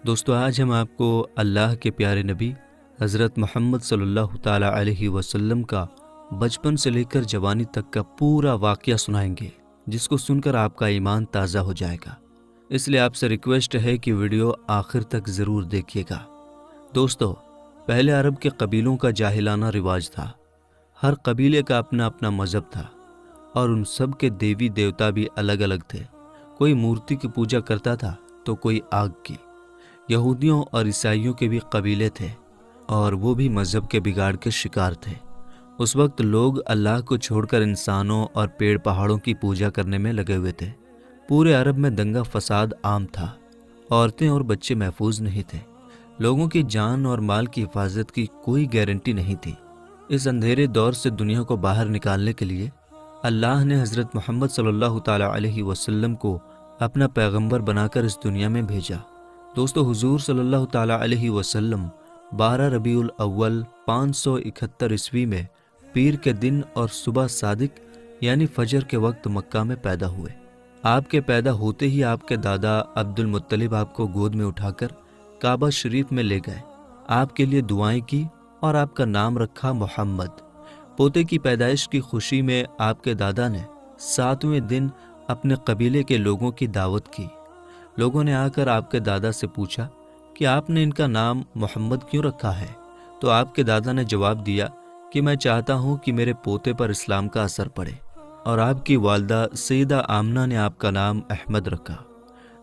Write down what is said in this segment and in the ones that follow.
دوستو آج ہم آپ کو اللہ کے پیارے نبی حضرت محمد صلی اللہ تعالیٰ علیہ وسلم کا بچپن سے لے کر جوانی تک کا پورا واقعہ سنائیں گے، جس کو سن کر آپ کا ایمان تازہ ہو جائے گا۔ اس لیے آپ سے ریکویسٹ ہے کہ ویڈیو آخر تک ضرور دیکھیے گا۔ دوستو، پہلے عرب کے قبیلوں کا جاہلانہ رواج تھا۔ ہر قبیلے کا اپنا اپنا مذہب تھا اور ان سب کے دیوی دیوتا بھی الگ الگ تھے۔ کوئی مورتی کی پوجا کرتا تھا تو کوئی آگ کی۔ یہودیوں اور عیسائیوں کے بھی قبیلے تھے اور وہ بھی مذہب کے بگاڑ کے شکار تھے۔ اس وقت لوگ اللہ کو چھوڑ کر انسانوں اور پیڑ پہاڑوں کی پوجا کرنے میں لگے ہوئے تھے۔ پورے عرب میں دنگا فساد عام تھا۔ عورتیں اور بچے محفوظ نہیں تھے۔ لوگوں کی جان اور مال کی حفاظت کی کوئی گارنٹی نہیں تھی۔ اس اندھیرے دور سے دنیا کو باہر نکالنے کے لیے اللہ نے حضرت محمد صلی اللہ تعالیٰ علیہ وسلم کو اپنا پیغمبر بنا کر اس دنیا میں بھیجا۔ دوستو، حضور صلی اللہ تعالیٰ علیہ وسلم 12 ربیع الاول 571 عیسوی میں پیر کے دن اور صبح صادق یعنی فجر کے وقت مکہ میں پیدا ہوئے۔ آپ کے پیدا ہوتے ہی آپ کے دادا عبد المطلب آپ کو گود میں اٹھا کر کعبہ شریف میں لے گئے، آپ کے لیے دعائیں کی اور آپ کا نام رکھا محمد۔ پوتے کی پیدائش کی خوشی میں آپ کے دادا نے 7ویں دن اپنے قبیلے کے لوگوں کی دعوت کی۔ لوگوں نے آ کر آپ کے دادا سے پوچھا کہ آپ نے ان کا نام محمد کیوں رکھا ہے؟ تو آپ کے دادا نے جواب دیا کہ میں چاہتا ہوں کہ میرے پوتے پر اسلام کا اثر پڑے، اور آپ کی والدہ سیدہ آمنہ نے آپ کا نام احمد رکھا۔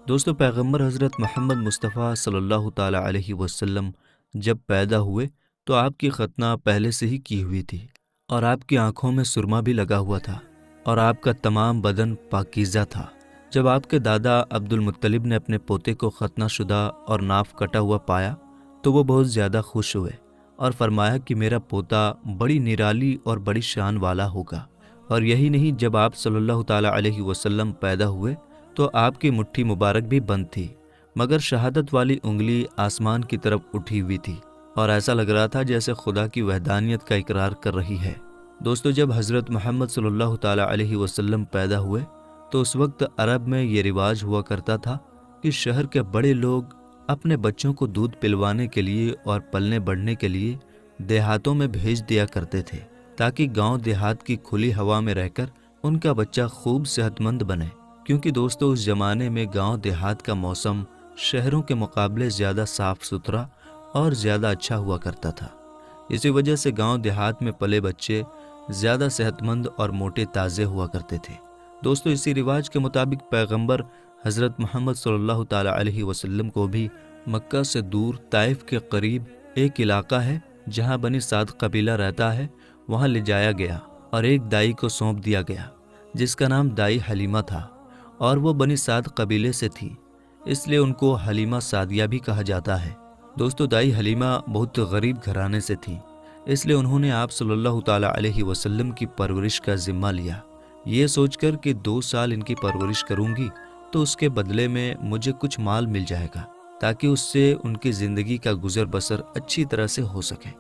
دوستو، پیغمبر حضرت محمد مصطفیٰ صلی اللہ تعالیٰ علیہ وسلم جب پیدا ہوئے تو آپ کی ختنہ پہلے سے ہی کی ہوئی تھی، اور آپ کی آنکھوں میں سرما بھی لگا ہوا تھا، اور آپ کا تمام بدن پاکیزہ تھا۔ جب آپ کے دادا عبد المطلب نے اپنے پوتے کو ختنہ شدہ اور ناف کٹا ہوا پایا تو وہ بہت زیادہ خوش ہوئے اور فرمایا کہ میرا پوتا بڑی نرالی اور بڑی شان والا ہوگا۔ اور یہی نہیں، جب آپ صلی اللہ تعالیٰ علیہ وسلم پیدا ہوئے تو آپ کی مٹھی مبارک بھی بند تھی، مگر شہادت والی انگلی آسمان کی طرف اٹھی ہوئی تھی، اور ایسا لگ رہا تھا جیسے خدا کی وحدانیت کا اقرار کر رہی ہے۔ دوستو، جب حضرت محمد صلی اللہ تعالیٰ علیہ وسلم پیدا ہوئے تو اس وقت عرب میں یہ رواج ہوا کرتا تھا کہ شہر کے بڑے لوگ اپنے بچوں کو دودھ پلوانے کے لیے اور پلنے بڑھنے کے لیے دیہاتوں میں بھیج دیا کرتے تھے، تاکہ گاؤں دیہات کی کھلی ہوا میں رہ کر ان کا بچہ خوب صحت مند بنے۔ کیونکہ دوستو، اس زمانے میں گاؤں دیہات کا موسم شہروں کے مقابلے زیادہ صاف ستھرا اور زیادہ اچھا ہوا کرتا تھا۔ اسی وجہ سے گاؤں دیہات میں پلے بچے زیادہ صحت مند اور موٹے تازے ہوا کرتے تھے۔ دوستو، اسی رواج کے مطابق پیغمبر حضرت محمد صلی اللہ تعالیٰ علیہ وسلم کو بھی مکہ سے دور طائف کے قریب ایک علاقہ ہے جہاں بنی سعد قبیلہ رہتا ہے، وہاں لے جایا گیا اور ایک دائی کو سونپ دیا گیا جس کا نام دائی حلیمہ تھا، اور وہ بنی سعد قبیلے سے تھی، اس لیے ان کو حلیمہ سعدیہ بھی کہا جاتا ہے۔ دوستو، دائی حلیمہ بہت غریب گھرانے سے تھی، اس لیے انہوں نے آپ صلی اللہ تعالیٰ علیہ وسلم کی پرورش کا ذمہ لیا، یہ سوچ کر کہ 2 سال ان کی پرورش کروں گی تو اس کے بدلے میں مجھے کچھ مال مل جائے گا، تاکہ اس سے ان کی زندگی کا گزر بسر اچھی طرح سے ہو سکے۔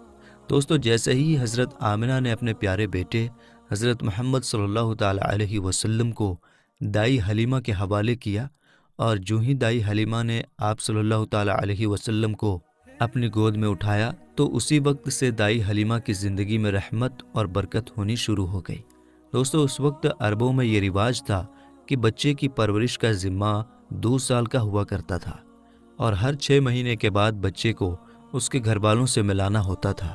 دوستو، جیسے ہی حضرت آمنہ نے اپنے پیارے بیٹے حضرت محمد صلی اللہ تعالیٰ علیہ وسلم کو دائی حلیمہ کے حوالے کیا، اور جو ہی دائی حلیمہ نے آپ صلی اللہ تعالیٰ علیہ وسلم کو اپنی گود میں اٹھایا تو اسی وقت سے دائی حلیمہ کی زندگی میں رحمت اور برکت ہونی شروع ہو گئی۔ دوستو، اس وقت عربوں میں یہ رواج تھا کہ بچے کی پرورش کا ذمہ 2 سال کا ہوا کرتا تھا، اور ہر 6 مہینے کے بعد بچے کو اس کے گھر والوں سے ملانا ہوتا تھا۔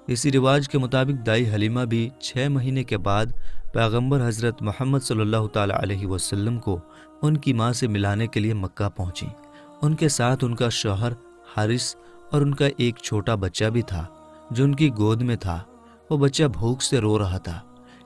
اسی رواج کے مطابق دائی حلیمہ بھی 6 مہینے کے بعد پیغمبر حضرت محمد صلی اللہ تعالیٰ علیہ وسلم کو ان کی ماں سے ملانے کے لیے مکہ پہنچی۔ ان کے ساتھ ان کا شوہر حارث اور ان کا ایک چھوٹا بچہ بھی تھا جو ان کی گود میں تھا۔ وہ بچہ بھوک سے رو رہا تھا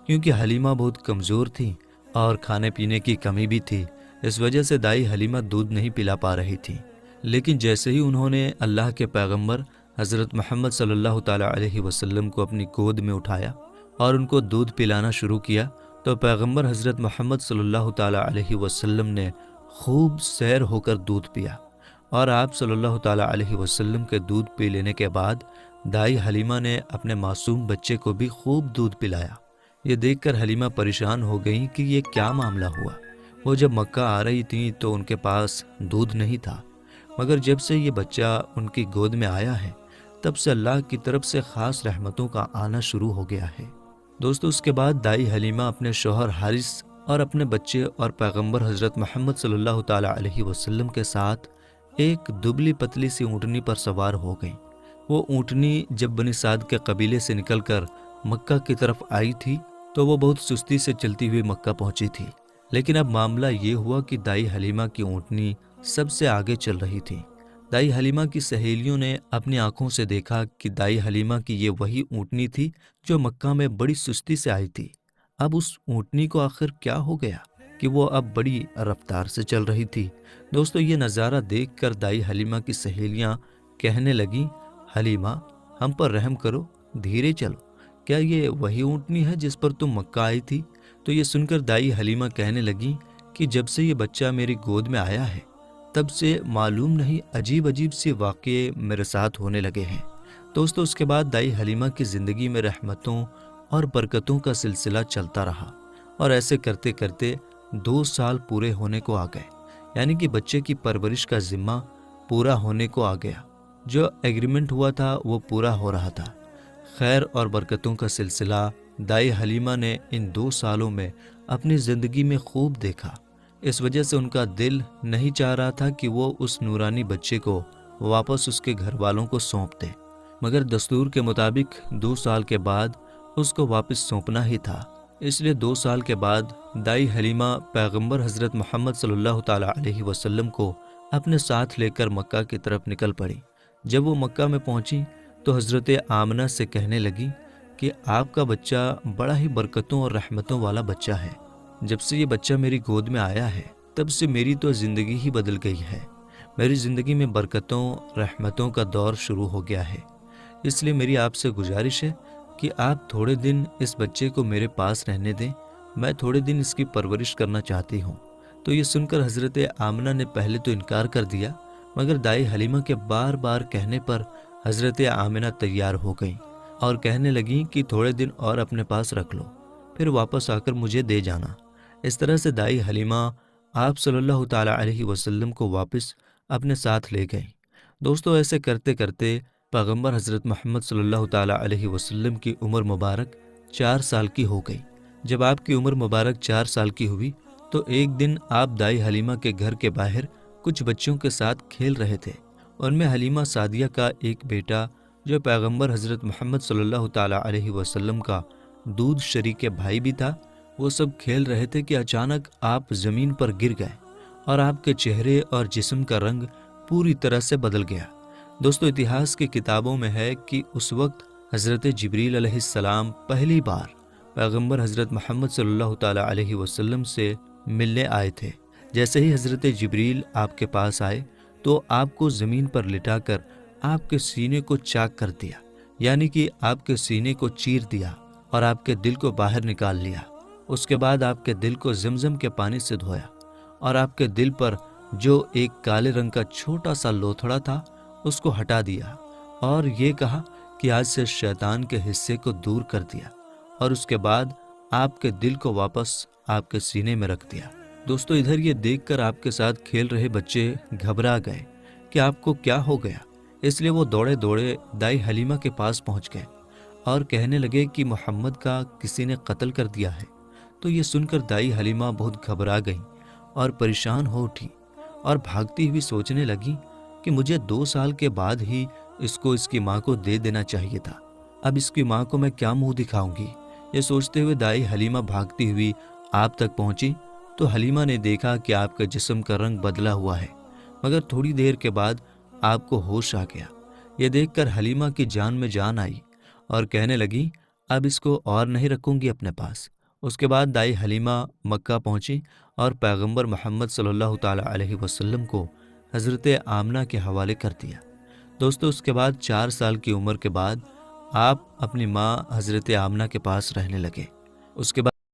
کیونکہ حلیمہ بہت کمزور تھی اور کھانے پینے کی کمی بھی تھی، اس وجہ سے دائی حلیمہ دودھ نہیں پلا پا رہی تھی۔ لیکن جیسے ہی انہوں نے اللہ کے پیغمبر حضرت محمد صلی اللہ تعالیٰ علیہ وسلم کو اپنی گود میں اٹھایا اور ان کو دودھ پلانا شروع کیا تو پیغمبر حضرت محمد صلی اللہ تعالیٰ علیہ وسلم نے خوب سیر ہو کر دودھ پیا، اور آپ صلی اللہ تعالیٰ علیہ وسلم کے دودھ پی لینے کے بعد دائی حلیمہ نے اپنے معصوم بچے کو بھی خوب دودھ پلایا۔ یہ دیکھ کر حلیمہ پریشان ہو گئیں کہ یہ کیا معاملہ ہوا۔ وہ جب مکہ آ رہی تھیں تو ان کے پاس دودھ نہیں تھا، مگر جب سے یہ بچہ ان کی گود میں آیا ہے تب سے اللہ کی طرف سے خاص رحمتوں کا آنا شروع ہو گیا ہے۔ دوستو اس کے بعد دائی حلیمہ اپنے شوہر حارث اور اپنے بچے اور پیغمبر حضرت محمد صلی اللہ تعالی علیہ وسلم کے ساتھ ایک دبلی پتلی سی اونٹنی پر سوار ہو گئیں۔ وہ اونٹنی جب بنی سعد کے قبیلے سے نکل کر مکہ کی طرف آئی تھی تو وہ بہت سستی سے چلتی ہوئی مکہ پہنچی تھی، لیکن اب معاملہ یہ ہوا کہ دائی حلیمہ کی اونٹنی سب سے آگے چل رہی تھی۔ دائی حلیمہ کی سہیلیوں نے اپنی آنکھوں سے دیکھا کہ دائی حلیمہ کی یہ وہی اونٹنی تھی جو مکہ میں بڑی سستی سے آئی تھی۔ اب اس اونٹنی کو آخر کیا ہو گیا کہ وہ اب بڑی رفتار سے چل رہی تھی۔ دوستو یہ نظارہ دیکھ کر دائی حلیمہ کی سہیلیاں کہنے لگیں، حلیمہ ہم پر رحم کرو، دھیرے چلو، کیا یہ وہی اونٹنی ہے جس پر تم مکہ آئی تھی؟ تو یہ سن کر دائی حلیمہ کہنے لگیں کہ جب سے یہ بچہ میری گود میں آیا ہے تب سے معلوم نہیں عجیب عجیب سے واقعے میرے ساتھ ہونے لگے ہیں۔ دوستو اس کے بعد دائی حلیمہ کی زندگی میں رحمتوں اور برکتوں کا سلسلہ چلتا رہا، اور ایسے کرتے کرتے 2 سال پورے ہونے کو آ گئے، یعنی کہ بچے کی پرورش کا ذمہ پورا ہونے کو آ گیا۔ جو ایگریمنٹ ہوا تھا وہ پورا ہو رہا تھا۔ خیر اور برکتوں کا سلسلہ دائی حلیمہ نے ان 2 سالوں میں اپنی زندگی میں خوب دیکھا۔ اس وجہ سے ان کا دل نہیں چاہ رہا تھا کہ وہ اس نورانی بچے کو واپس اس کے گھر والوں کو سونپ دے، مگر دستور کے مطابق 2 سال کے بعد اس کو واپس سونپنا ہی تھا۔ اس لیے 2 سال کے بعد دائی حلیمہ پیغمبر حضرت محمد صلی اللہ تعالی علیہ وسلم کو اپنے ساتھ لے کر مکہ کی طرف نکل پڑی۔ جب وہ مکہ میں پہنچی تو حضرت آمنہ سے کہنے لگی کہ آپ کا بچہ بڑا ہی برکتوں اور رحمتوں والا بچہ ہے۔ جب سے یہ بچہ میری گود میں آیا ہے تب سے میری تو زندگی ہی بدل گئی ہے۔ میری زندگی میں برکتوں رحمتوں کا دور شروع ہو گیا ہے۔ اس لیے میری آپ سے گزارش ہے کہ آپ تھوڑے دن اس بچے کو میرے پاس رہنے دیں، میں تھوڑے دن اس کی پرورش کرنا چاہتی ہوں۔ تو یہ سن کر حضرت آمنہ نے پہلے تو انکار کر دیا، مگر دائی حلیمہ کے بار بار کہنے پر حضرت آمنہ تیار ہو گئیں اور کہنے لگیں کہ تھوڑے دن اور اپنے پاس رکھ لو، پھر واپس آ کر مجھے دے جانا۔ اس طرح سے دائی حلیمہ آپ صلی اللہ تعالی علیہ وسلم کو واپس اپنے ساتھ لے گئیں۔ دوستو ایسے کرتے کرتے پیغمبر حضرت محمد صلی اللہ تعالی علیہ وسلم کی عمر مبارک 4 سال کی ہو گئی۔ جب آپ کی عمر مبارک 4 سال کی ہوئی تو ایک دن آپ دائی حلیمہ کے گھر کے باہر کچھ بچوں کے ساتھ کھیل رہے تھے۔ ان میں حلیمہ سعدیہ کا ایک بیٹا جو پیغمبر حضرت محمد صلی اللہ تعالی علیہ وسلم کا دودھ شریک بھائی بھی تھا، وہ سب کھیل رہے تھے کہ اچانک آپ زمین پر گر گئے اور آپ کے چہرے اور جسم کا رنگ پوری طرح سے بدل گیا۔ دوستو اتہاس کی کتابوں میں ہے کہ اس وقت حضرت جبریل علیہ السلام پہلی بار پیغمبر حضرت محمد صلی اللہ تعالی علیہ وسلم سے ملنے آئے تھے۔ جیسے ہی حضرت جبریل آپ کے پاس آئے تو آپ کو زمین پر لٹا کر آپ کے سینے کو چاک کر دیا، یعنی کہ آپ کے سینے کو چیر دیا اور آپ کے دل کو باہر نکال لیا۔ اس کے بعد آپ کے دل کو زمزم کے پانی سے دھویا اور آپ کے دل پر جو ایک کالے رنگ کا چھوٹا سا لوتھڑا تھا اس کو ہٹا دیا اور یہ کہا کہ آج سے شیطان کے حصے کو دور کر دیا، اور اس کے بعد آپ کے دل کو واپس آپ کے سینے میں رکھ دیا۔ دوستو ادھر یہ دیکھ کر آپ کے ساتھ کھیل رہے بچے گھبرا گئے کہ آپ کو کیا ہو گیا، اس لیے وہ دوڑے دوڑے دائی حلیمہ کے پاس پہنچ گئے اور کہنے لگے کہ محمد کا کسی نے قتل کر دیا ہے۔ تو یہ سن کر دائی حلیمہ بہت گھبرا گئیں اور پریشان ہو اٹھی اور بھاگتی ہوئی سوچنے لگی کہ مجھے 2 سال کے بعد ہی اس کو اس کی ماں کو دے دینا چاہیے تھا، اب اس کی ماں کو میں کیا منہ دکھاؤں گی۔ یہ سوچتے ہوئے دائی حلیمہ بھاگتی ہوئی آپ تک پہنچی تو حلیمہ نے دیکھا کہ آپ کا جسم کا رنگ بدلا ہوا ہے، مگر تھوڑی دیر کے بعد آپ کو ہوش آ گیا۔ یہ دیکھ کر حلیمہ کی جان میں جان آئی اور کہنے لگی اب اس کو اور نہیں رکھوں گی اپنے پاس۔ اس کے بعد دائی حلیمہ مکہ پہنچی اور پیغمبر محمد صلی اللہ تعالی علیہ وسلم کو حضرت آمنہ کے حوالے کر دیا۔ دوستو اس کے بعد 4 سال کی عمر کے بعد آپ اپنی ماں حضرت آمنہ کے پاس رہنے لگے۔ اس کے بعد